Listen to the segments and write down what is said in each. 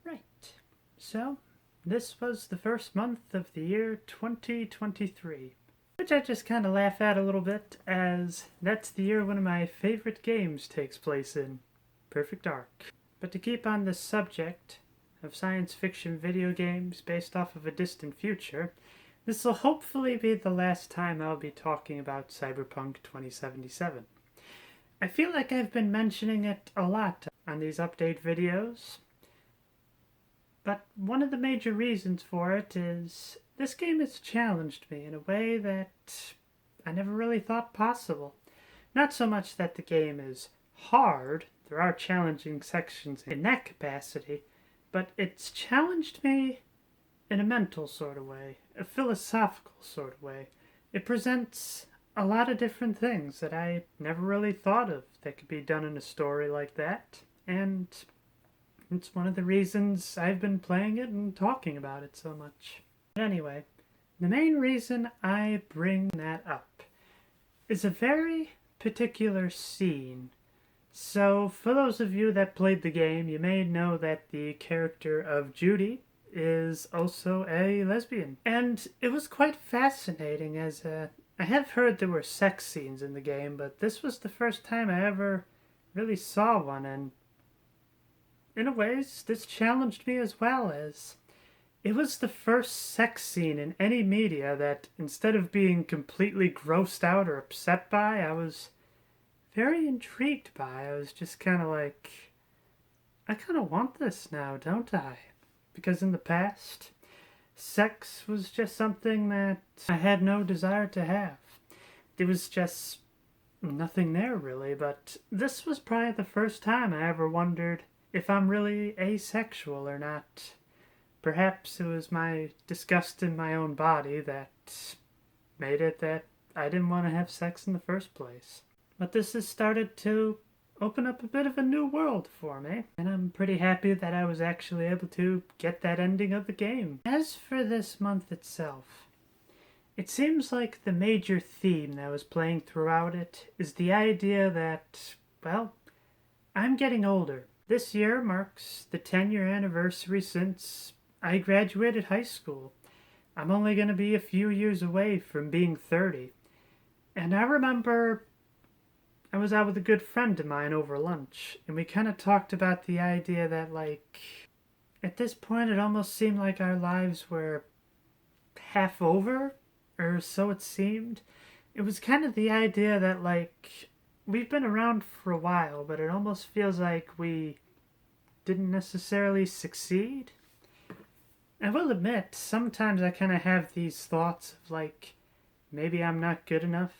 Right. So, this was the first month of the year 2023, which I just kind of laugh at a little bit, as that's the year one of my favorite games takes place in, Perfect Dark. But to keep on this subject of science fiction video games based off of a distant future, this will hopefully be the last time I'll be talking about Cyberpunk 2077. I feel like I've been mentioning it a lot on these update videos, but one of the major reasons for it is this game has challenged me in a way that I never really thought possible. Not so much that the game is hard, there are challenging sections in that capacity, but it's challenged me in a mental sort of way, a philosophical sort of way. It presents a lot of different things that I never really thought of that could be done in a story like that, and it's one of the reasons I've been playing it and talking about it so much. But anyway, the main reason I bring that up is a very particular scene. So, for those of you that played the game, you may know that the character of Judy is also a lesbian. And it was quite fascinating as I have heard there were sex scenes in the game, but this was the first time I ever really saw one, and in a ways, this challenged me as well, as it was the first sex scene in any media that instead of being completely grossed out or upset by, I was very intrigued by. I was just kind of like, I kind of want this now, don't I? Because in the past, sex was just something that I had no desire to have. There was just nothing there really, but this was probably the first time I ever wondered if I'm really asexual or not. Perhaps it was my disgust in my own body that made it that I didn't want to have sex in the first place. But this has started to open up a bit of a new world for me, and I'm pretty happy that I was actually able to get that ending of the game. As for this month itself, it seems like the major theme that was playing throughout it is the idea that, well, I'm getting older. This year marks the 10-year anniversary since I graduated high school. I'm only going to be a few years away from being 30. And I remember I was out with a good friend of mine over lunch, and we kind of talked about the idea that, like, at this point it almost seemed like our lives were half over, or so it seemed. It was kind of the idea that, like, we've been around for a while, but it almost feels like we didn't necessarily succeed. I will admit, sometimes I kind of have these thoughts of, like, maybe I'm not good enough,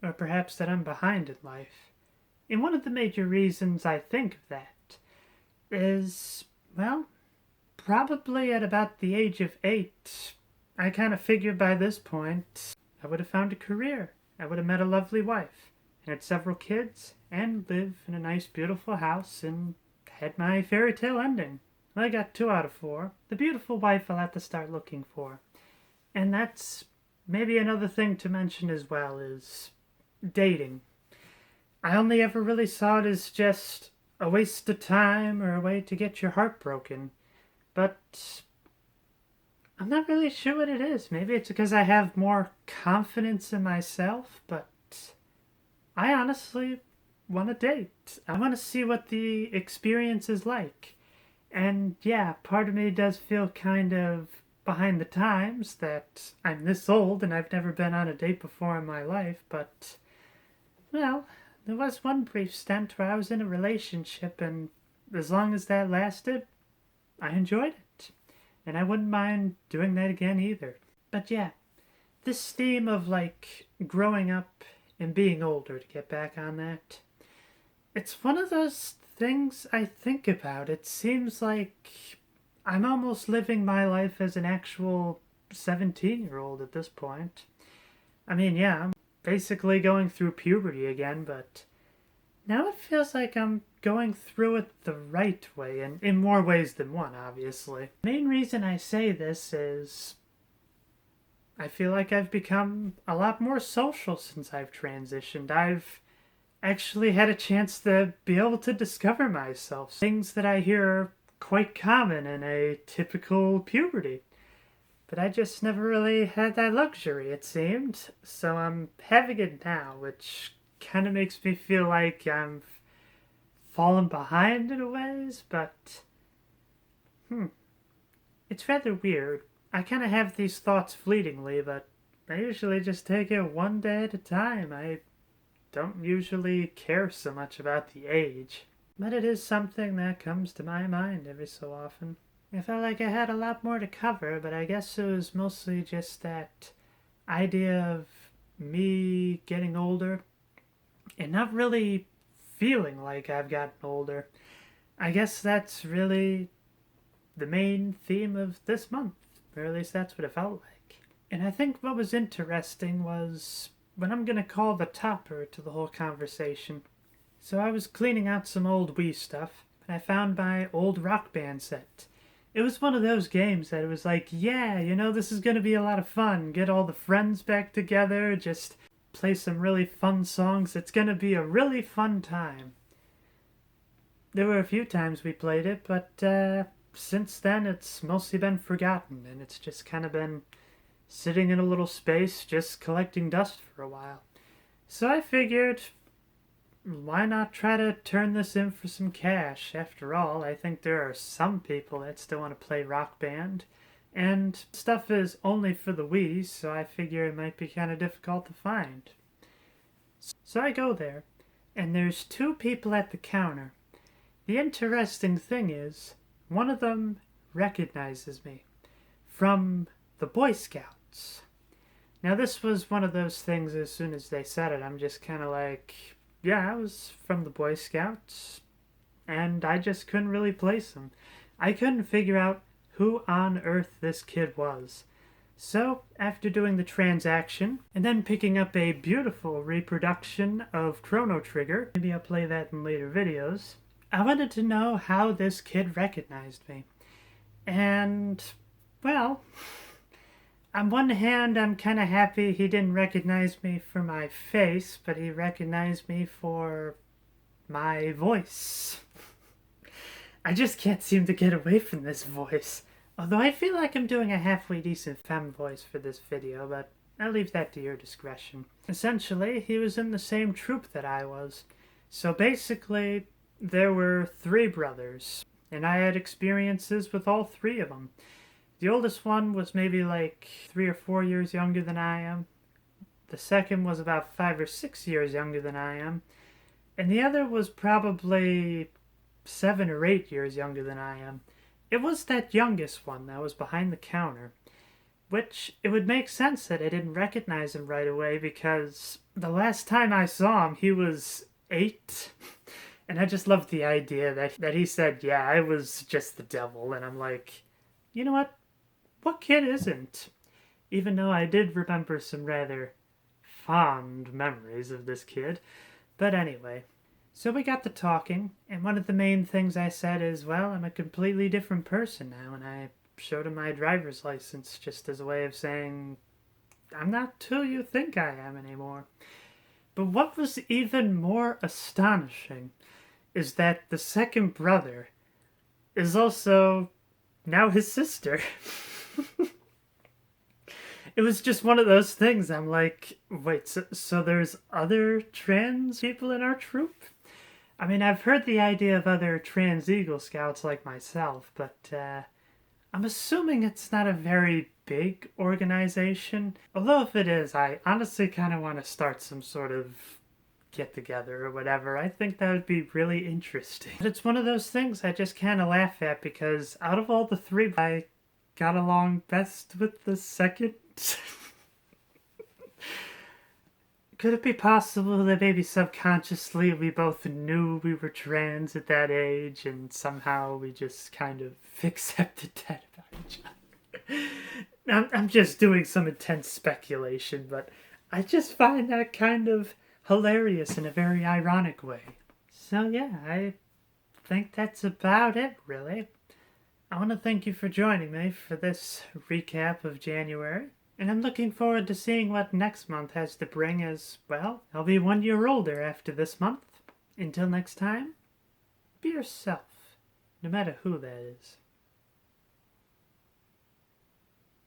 or perhaps that I'm behind in life. And one of the major reasons I think of that is, well, probably at about the age of 8, I kind of figured by this point I would have found a career. I would have met a lovely wife, and had several kids, and live in a nice beautiful house, and had my fairy tale ending. Well, I got 2 out of 4. The beautiful wife I'll have to start looking for. And that's maybe another thing to mention as well, is dating. I only ever really saw it as just a waste of time or a way to get your heart broken. But I'm not really sure what it is. Maybe it's because I have more confidence in myself, but I honestly want to date. I want to see what the experience is like. And yeah, part of me does feel kind of behind the times that I'm this old and I've never been on a date before in my life, but, well, there was one brief stint where I was in a relationship, and as long as that lasted, I enjoyed it. And I wouldn't mind doing that again either. But yeah, this theme of, like, growing up and being older, to get back on that, it's one of those things I think about. It seems like I'm almost living my life as an actual 17-year-old at this point. I mean, yeah, I'm basically going through puberty again, but now it feels like I'm going through it the right way, and in more ways than one, obviously. The main reason I say this is I feel like I've become a lot more social since I've transitioned. I've actually had a chance to be able to discover myself. Things that I hear are quite common in a typical puberty. But I just never really had that luxury, it seemed. So I'm having it now, which kind of makes me feel like I'm falling behind in a ways, but it's rather weird. I kind of have these thoughts fleetingly, but I usually just take it one day at a time. I don't usually care so much about the age, but it is something that comes to my mind every so often. I felt like I had a lot more to cover, but I guess it was mostly just that idea of me getting older and not really feeling like I've gotten older. I guess that's really the main theme of this month, or at least that's what it felt like. And I think what was interesting was what I'm gonna call the topper to the whole conversation. So I was cleaning out some old Wii stuff, and I found my old Rock Band set. It was one of those games that it was like, yeah, this is gonna be a lot of fun. Get all the friends back together, just play some really fun songs. It's gonna be a really fun time. There were a few times we played it, but since then it's mostly been forgotten, and it's just kind of been sitting in a little space just collecting dust for a while. So I figured, why not try to turn this in for some cash? After all, I think there are some people that still want to play Rock Band, and stuff is only for the Wii, so I figure it might be kind of difficult to find. So I go there, and there's two people at the counter. The interesting thing is, one of them recognizes me from the Boy Scouts. Now, this was one of those things, as soon as they said it, I'm just kind of like, yeah, I was from the Boy Scouts, and I just couldn't really place him. I couldn't figure out who on earth this kid was. So, after doing the transaction, and then picking up a beautiful reproduction of Chrono Trigger, maybe I'll play that in later videos, I wanted to know how this kid recognized me. And, well, on one hand, I'm kind of happy he didn't recognize me for my face, but he recognized me for my voice. I just can't seem to get away from this voice. Although I feel like I'm doing a halfway decent femme voice for this video, but I'll leave that to your discretion. Essentially, he was in the same troop that I was. So basically, there were 3 brothers, and I had experiences with all 3 of them. The oldest one was maybe like 3 or 4 years younger than I am. The second was about 5 or 6 years younger than I am. And the other was probably 7 or 8 years younger than I am. It was that youngest one that was behind the counter, which it would make sense that I didn't recognize him right away because the last time I saw him, he was 8. And I just loved the idea that he said, yeah, I was just the devil. And I'm like, you know what kid isn't? Even though I did remember some rather fond memories of this kid. But anyway, so we got to talking, and one of the main things I said is, well, I'm a completely different person now, and I showed him my driver's license just as a way of saying, I'm not who you think I am anymore. But what was even more astonishing is that the second brother is also now his sister. It was just one of those things. I'm like, wait, so there's other trans people in our troop? I mean, I've heard the idea of other trans Eagle Scouts like myself, but I'm assuming it's not a very big organization. Although if it is, I honestly kind of want to start some sort of get-together or whatever. I think that would be really interesting. But it's one of those things I just kind of laugh at because out of all the 3, I got along best with the second. Could it be possible that maybe subconsciously we both knew we were trans at that age and somehow we just kind of accepted that about each other? I'm just doing some intense speculation, but I just find that kind of hilarious in a very ironic way. So yeah, I think that's about it, really. I want to thank you for joining me for this recap of January. And I'm looking forward to seeing what next month has to bring as, well, I'll be 1 year older after this month. Until next time, be yourself, no matter who that is.